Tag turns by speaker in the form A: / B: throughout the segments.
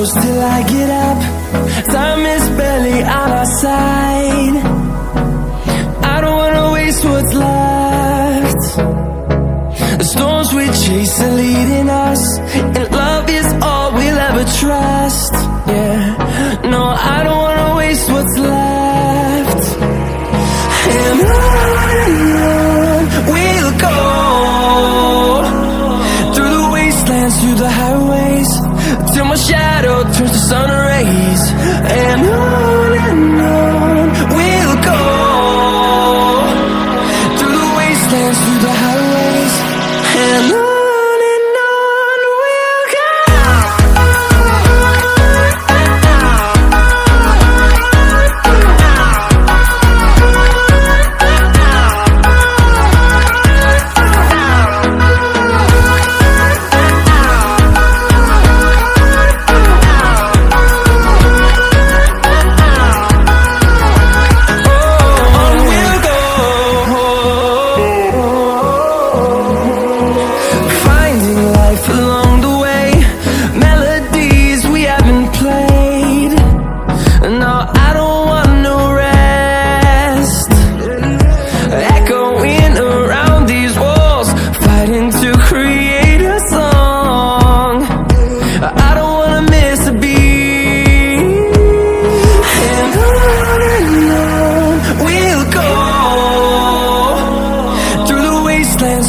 A: close till I get up. Time is barely on our side. I don't wanna waste what's left. The storms we chase are leading us, and love is all we'll ever trust. Yeah, no, I don't wanna waste what's left. And on we'll go, through the wastelands, through the highways, till my shadow turns to sun rays. And on we'll go, through the wastelands, through the highways, and on we'll go.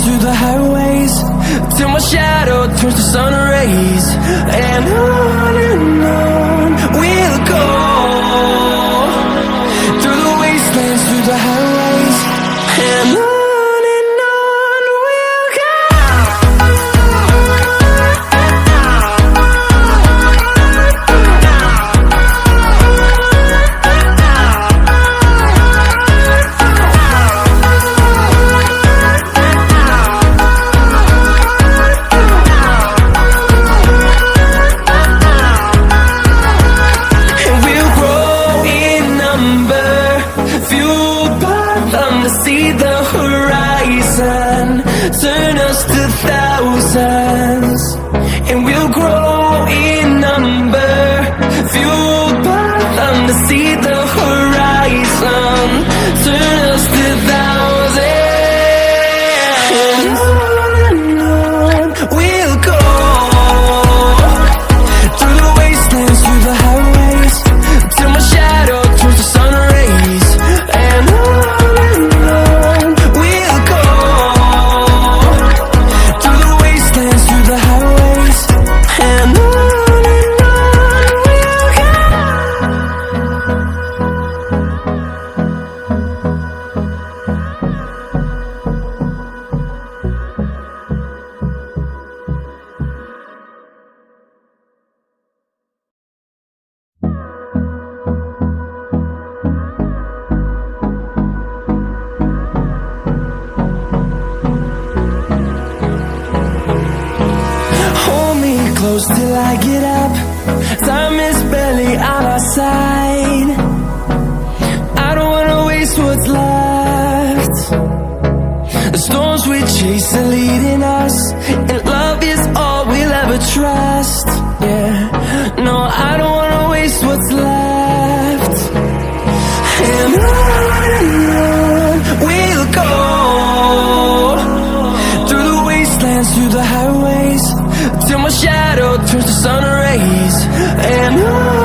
A: Through the highways, till my shadow turns to sun rays. And on we'll go, through the wastelands, through the highways, and on we'll go. See the horizon, turn us to thousands, and we'll grow in number, fueled by them. To see the horizon, turn us to thousands, and on we'll go, through the wastelands, through the highways, till my shadow turns to sun rays. And close till I get up. Time is barely on our side. I don't wanna waste what's left. The storms we chase are leading us, and love is all we'll ever trust. Yeah, no, I don't wanna waste what's left. And on we'll go, through the wastelands, through the highways, till my shadow turns to sun rays. And on